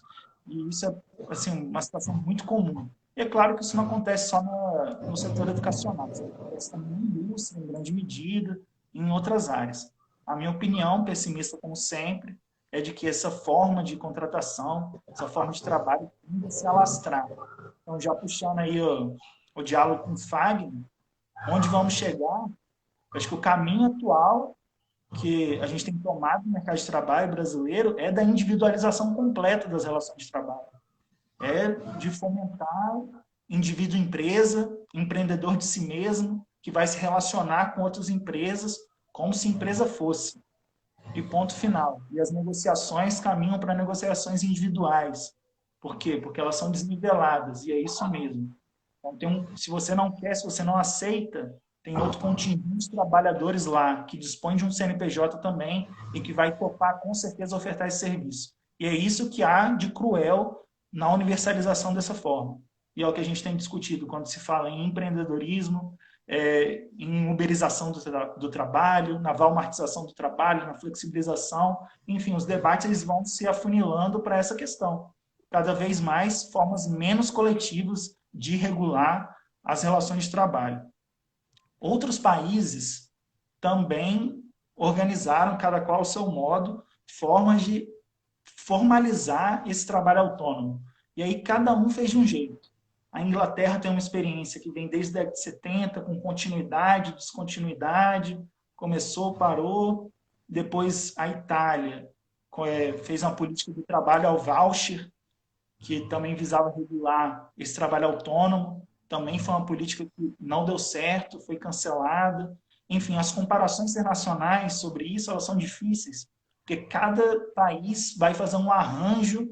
E isso é assim, uma situação muito comum. E é claro que isso não acontece só no setor educacional, isso acontece também na indústria, em grande medida, e em outras áreas. A minha opinião, pessimista como sempre, é de que essa forma de contratação, essa forma de trabalho, tende a se alastrar. Então, já puxando aí o diálogo com o Fagner, onde vamos chegar? Acho que o caminho atual que a gente tem tomado no mercado de trabalho brasileiro é da individualização completa das relações de trabalho. É de fomentar indivíduo-empresa, empreendedor de si mesmo, que vai se relacionar com outras empresas como se empresa fosse. E ponto final. E as negociações caminham para negociações individuais. Por quê? Porque elas são desniveladas, e é isso mesmo. Então, se você não quer, se você não aceita, tem outro contingente de trabalhadores lá que dispõe de um CNPJ também e que vai topar com certeza ofertar esse serviço. E é isso que há de cruel na universalização dessa forma. E é o que a gente tem discutido quando se fala em empreendedorismo, em uberização do trabalho, na valmartização do trabalho, na flexibilização. Enfim, os debates eles vão se afunilando para essa questão. Cada vez mais formas menos coletivas de regular as relações de trabalho. Outros países também organizaram, cada qual ao seu modo, formas de formalizar esse trabalho autônomo. E aí cada um fez de um jeito. A Inglaterra tem uma experiência que vem desde a década de 70, com continuidade, descontinuidade, começou, parou. Depois a Itália fez uma política de trabalho ao voucher, que também visava regular esse trabalho autônomo. Também foi uma política que não deu certo, foi cancelada. Enfim, as comparações internacionais sobre isso elas são difíceis, porque cada país vai fazer um arranjo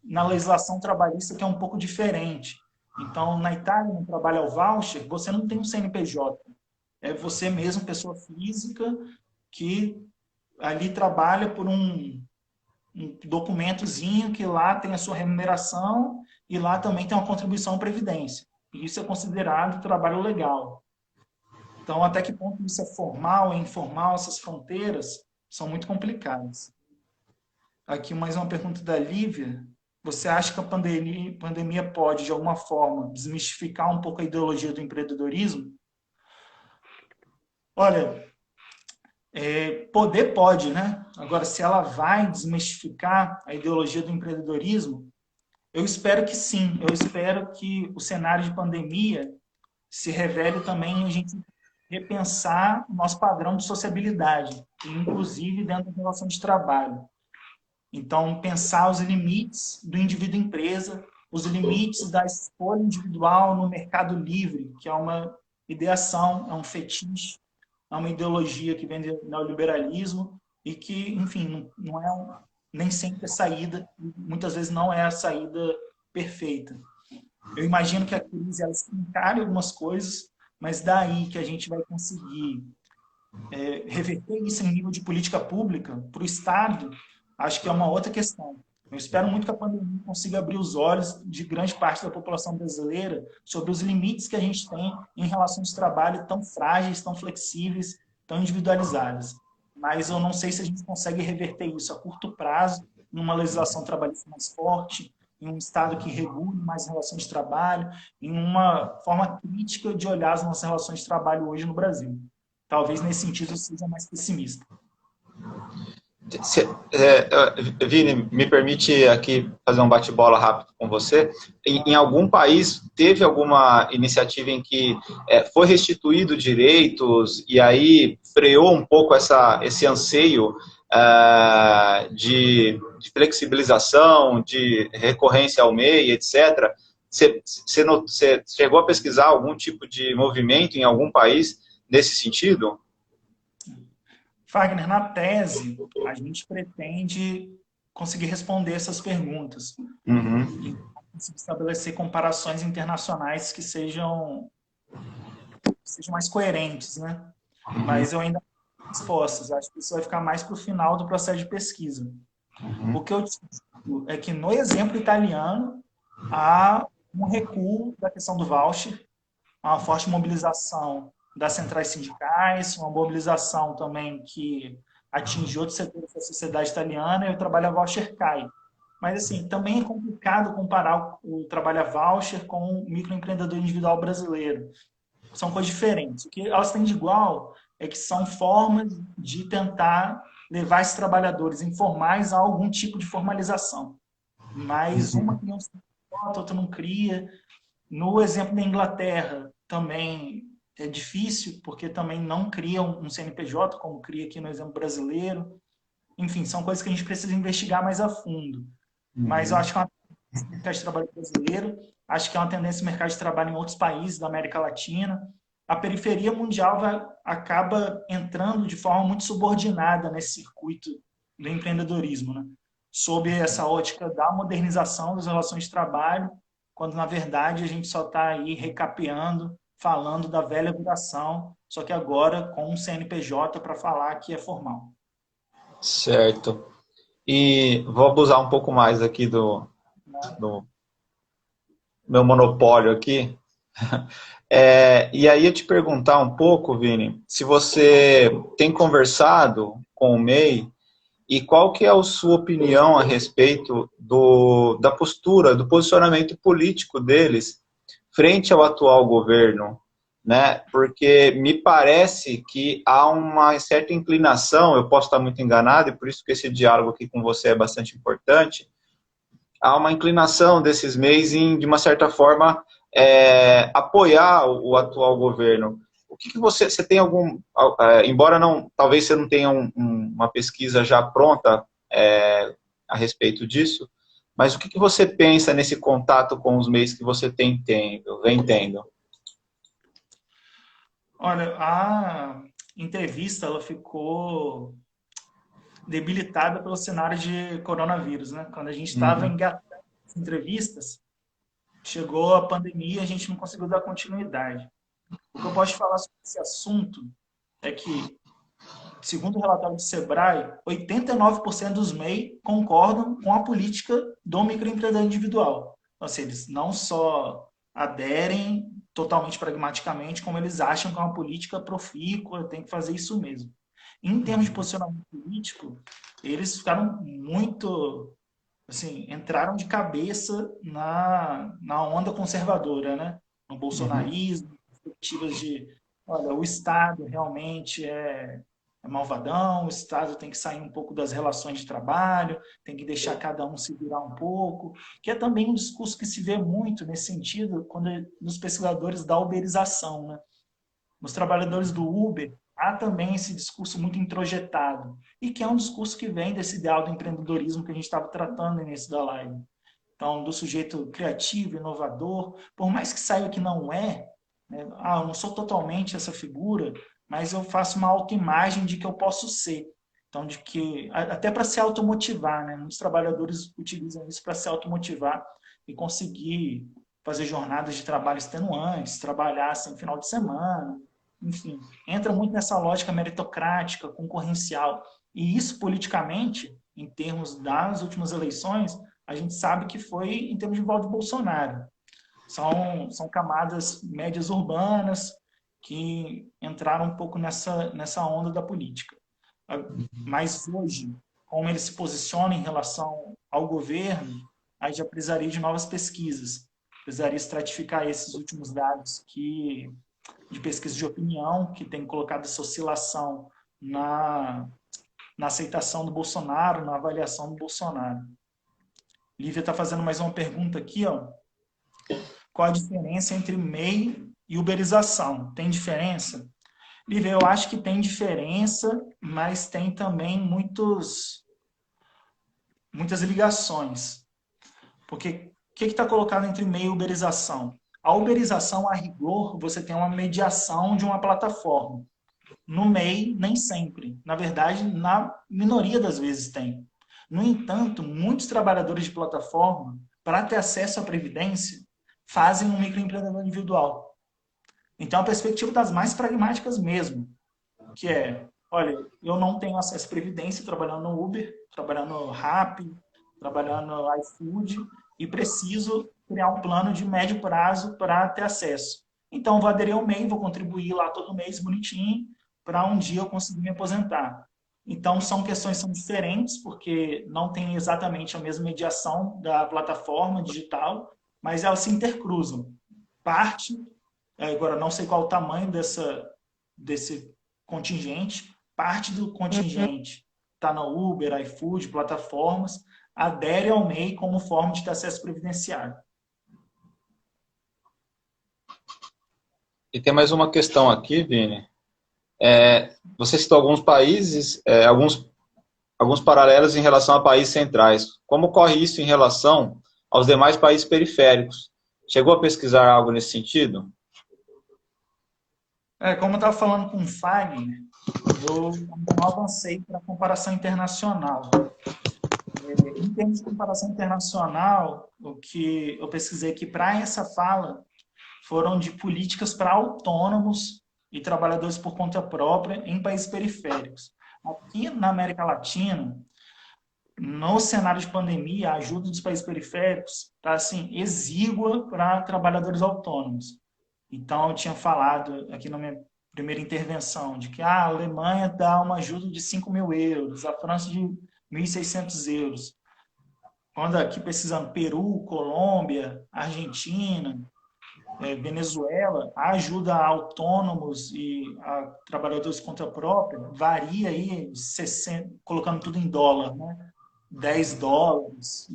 na legislação trabalhista que é um pouco diferente. Então, na Itália, no trabalho ao voucher, você não tem um CNPJ. É você mesmo, pessoa física, que ali trabalha por um documentozinho que lá tem a sua remuneração e lá também tem uma contribuição à Previdência. E isso é considerado trabalho legal. Então, até que ponto isso é formal, é informal, essas fronteiras são muito complicadas. Aqui mais uma pergunta da Lívia. Você acha que a pandemia pode, de alguma forma, desmistificar um pouco a ideologia do empreendedorismo? Olha, poder pode, né? Agora, se ela vai desmistificar a ideologia do empreendedorismo, eu espero que sim. Eu espero que o cenário de pandemia se revele também a gente repensar o nosso padrão de sociabilidade, inclusive dentro da relação de trabalho. Então, pensar os limites do indivíduo-empresa, os limites da escolha individual no mercado livre, que é uma ideação, é um fetiche, é uma ideologia que vem do neoliberalismo e que, enfim, não é nem sempre a saída, muitas vezes não é a saída perfeita. Eu imagino que a crise ela escancare algumas coisas, mas daí que a gente vai conseguir reverter isso em nível de política pública para o Estado, acho que é uma outra questão. Eu espero muito que a pandemia consiga abrir os olhos de grande parte da população brasileira sobre os limites que a gente tem em relações de trabalho tão frágeis, tão flexíveis, tão individualizadas. Mas eu não sei se a gente consegue reverter isso a curto prazo, em uma legislação trabalhista mais forte, em um Estado que regule mais relações de trabalho, em uma forma crítica de olhar as nossas relações de trabalho hoje no Brasil. Talvez nesse sentido eu seja mais pessimista. Vini, me permite aqui fazer um bate-bola rápido com você. Em algum país teve alguma iniciativa em que foi restituído direitos e aí freou um pouco esse anseio de flexibilização, de recorrência ao MEI, etc. Você chegou a pesquisar algum tipo de movimento em algum país nesse sentido? Fagner, na tese, a gente pretende conseguir responder essas perguntas. E conseguir estabelecer comparações internacionais que sejam mais coerentes, né? Mas eu ainda não tenho respostas. Acho que isso vai ficar mais para o final do processo de pesquisa. O que eu digo é que no exemplo italiano há um recuo da questão do voucher, uma forte mobilização das centrais sindicais, uma mobilização também que atinge outros setores da sociedade italiana, e o trabalho a voucher cai. Mas, assim, também é complicado comparar o trabalho a voucher com o microempreendedor individual brasileiro. São coisas diferentes. O que elas têm de igual é que são formas de tentar levar esses trabalhadores informais a algum tipo de formalização. Mas uma cria um CNPJ, outra não cria. No exemplo da Inglaterra, também é difícil, porque também não criam um CNPJ, como cria aqui no exemplo brasileiro. Enfim, são coisas que a gente precisa investigar mais a fundo. Mas eu acho que é uma tendência no mercado de trabalho brasileiro, acho que é uma tendência no mercado de trabalho em outros países da América Latina. A periferia mundial acaba entrando de forma muito subordinada nesse circuito do empreendedorismo, né? Sob essa ótica da modernização das relações de trabalho, quando na verdade a gente só está aí recapeando, falando da velha duração, só que agora com um CNPJ para falar que é formal. Certo. E vou abusar um pouco mais aqui do meu monopólio aqui. E aí eu te perguntar um pouco, Vini, se você tem conversado com o MEI e qual que é a sua opinião a respeito da postura, do posicionamento político deles frente ao atual governo, né? Porque me parece que há uma certa inclinação, eu posso estar muito enganado, e por isso que esse diálogo aqui com você é bastante importante, há uma inclinação desses MEIs em, de uma certa forma, apoiar o atual governo. O que você tem algum, embora não, talvez você não tenha uma pesquisa já pronta a respeito disso, mas o que você pensa nesse contato com os MEIs que você vem tendo? Olha, a entrevista ela ficou debilitada pelo cenário de coronavírus, né? Quando a gente estava Uhum. engatando as entrevistas, chegou a pandemia e a gente não conseguiu dar continuidade. O que eu posso falar sobre esse assunto é que, segundo o relatório do Sebrae, 89% dos MEI concordam com a política do microempreendedor individual. Então, assim, eles não só aderem totalmente pragmaticamente, como eles acham que é uma política profícua, tem que fazer isso mesmo. Em termos de posicionamento político, eles ficaram muito, assim, entraram de cabeça na onda conservadora, né? No Uhum. bolsonarismo, perspectivas de, olha, o Estado realmente é malvadão, o Estado tem que sair um pouco das relações de trabalho, tem que deixar cada um se virar um pouco, que é também um discurso que se vê muito nesse sentido quando nos pesquisadores da uberização, né? Nos trabalhadores do Uber, há também esse discurso muito introjetado, e que é um discurso que vem desse ideal do empreendedorismo que a gente estava tratando no início da live. Então, do sujeito criativo, inovador, por mais que saiba que não é, né, eu não sou totalmente essa figura, mas eu faço uma autoimagem de que eu posso ser. Então, de que, até para se automotivar, né? Muitos trabalhadores utilizam isso para se automotivar e conseguir fazer jornadas de trabalho extenuantes, trabalhar sem final de semana, enfim, entra muito nessa lógica meritocrática, concorrencial. E isso, politicamente, em termos das últimas eleições, a gente sabe que foi em termos de voto de Bolsonaro. São camadas médias urbanas que entraram um pouco nessa onda da política. Mas hoje, como ele se posiciona em relação ao governo, aí já precisaria de novas pesquisas. Precisaria estratificar esses últimos dados de pesquisa de opinião, que tem colocado essa oscilação na aceitação do Bolsonaro, na avaliação do Bolsonaro. Lívia está fazendo mais uma pergunta aqui, ó. Qual a diferença entre MEI e uberização? Tem diferença? Lívia, eu acho que tem diferença, mas tem também muitas ligações. Porque o que está colocado entre MEI e uberização? A uberização, a rigor, você tem uma mediação de uma plataforma. No MEI, nem sempre. Na verdade, na minoria das vezes tem. No entanto, muitos trabalhadores de plataforma, para ter acesso à Previdência, fazem um microempreendedor individual. Então, a perspectiva das mais pragmáticas mesmo, que é, olha, eu não tenho acesso à Previdência trabalhando no Uber, trabalhando no Rappi, trabalhando no iFood, e preciso criar um plano de médio prazo para ter acesso. Então, vou aderir ao MEI, vou contribuir lá todo mês bonitinho, para um dia eu conseguir me aposentar. Então, são questões que são diferentes, porque não tem exatamente a mesma mediação da plataforma digital, mas elas se intercruzam. Parte, agora não sei qual o tamanho desse contingente, parte do contingente está na Uber, iFood, plataformas, adere ao MEI como forma de ter acesso previdenciário. E tem mais uma questão aqui, Vini. Você citou alguns países, alguns paralelos em relação a países centrais. Como ocorre isso em relação aos demais países periféricos? Chegou a pesquisar algo nesse sentido? Como eu estava falando com o Fagner, eu não avancei para comparação internacional. Em termos de comparação internacional, o que eu pesquisei aqui para essa fala foram de políticas para autônomos e trabalhadores por conta própria em países periféricos. Aqui na América Latina, no cenário de pandemia, a ajuda dos países periféricos está assim, exígua para trabalhadores autônomos. Então, eu tinha falado aqui na minha primeira intervenção de que a Alemanha dá uma ajuda de 5.000 euros, a França de 1.600 euros. Quando aqui pesquisando Peru, Colômbia, Argentina, Venezuela, a ajuda a autônomos e a trabalhadores por conta própria varia aí, 60, colocando tudo em dólar, né? $10,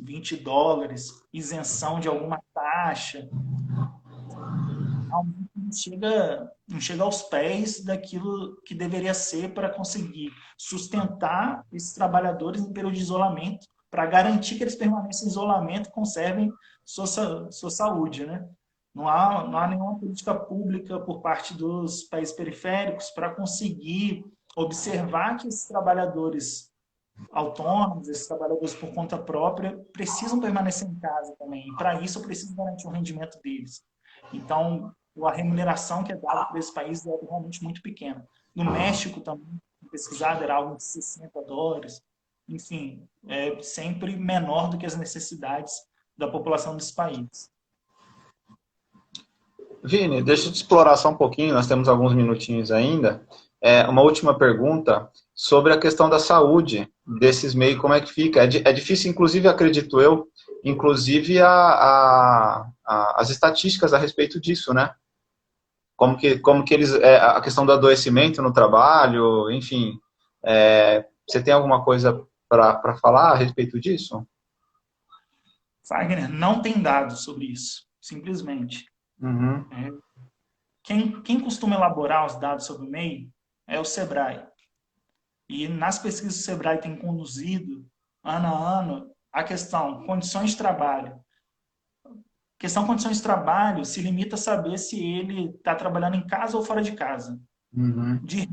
$20, isenção de alguma taxa. Não chega aos pés daquilo que deveria ser para conseguir sustentar esses trabalhadores em período de isolamento, para garantir que eles permaneçam em isolamento e conservem sua saúde, né? Não há nenhuma política pública por parte dos países periféricos para conseguir observar que esses trabalhadores autônomos, esses trabalhadores por conta própria, precisam permanecer em casa também. E para isso eu preciso garantir o rendimento deles. Então, a remuneração que é dada por esses países é realmente muito pequena. No México também, pesquisado, era algo de $60. Enfim, é sempre menor do que as necessidades da população desse país. Vini, deixa eu te explorar só um pouquinho, nós temos alguns minutinhos ainda. Uma última pergunta sobre a questão da saúde desses meios, como é que fica? É difícil, inclusive, acredito eu, inclusive as estatísticas a respeito disso, né? Como que eles, a questão do adoecimento no trabalho, enfim, você tem alguma coisa para falar a respeito disso? Wagner, não tem dados sobre isso, simplesmente. Uhum. Quem costuma elaborar os dados sobre o MEI é o SEBRAE. E nas pesquisas que o SEBRAE tem conduzido, ano a ano, a questão condições de trabalho. Questão condições de trabalho se limita a saber se ele está trabalhando em casa ou fora de casa. Uhum. De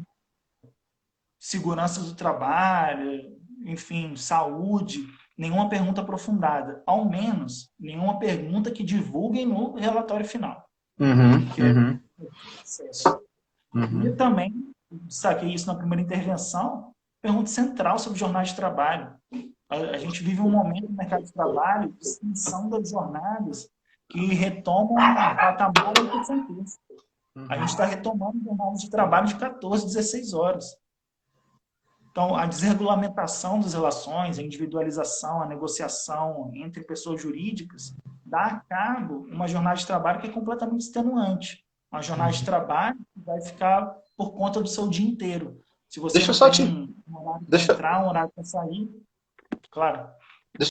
segurança do trabalho, enfim, saúde, nenhuma pergunta aprofundada. Ao menos, nenhuma pergunta que divulguem no relatório final. Uhum. E também, saquei isso na primeira intervenção, pergunta central sobre jornada de trabalho. A gente vive um momento no mercado de trabalho de extensão das jornadas que retomam um patamar oitocentista. A gente está retomando jornadas de trabalho de 14, 16 horas. Então, a desregulamentação das relações, a individualização, a negociação entre pessoas jurídicas, dá a cabo uma jornada de trabalho que é completamente extenuante. Uma jornada de trabalho que vai ficar por conta do seu dia inteiro. Se você tem um horário para entrar, um horário para sair, claro.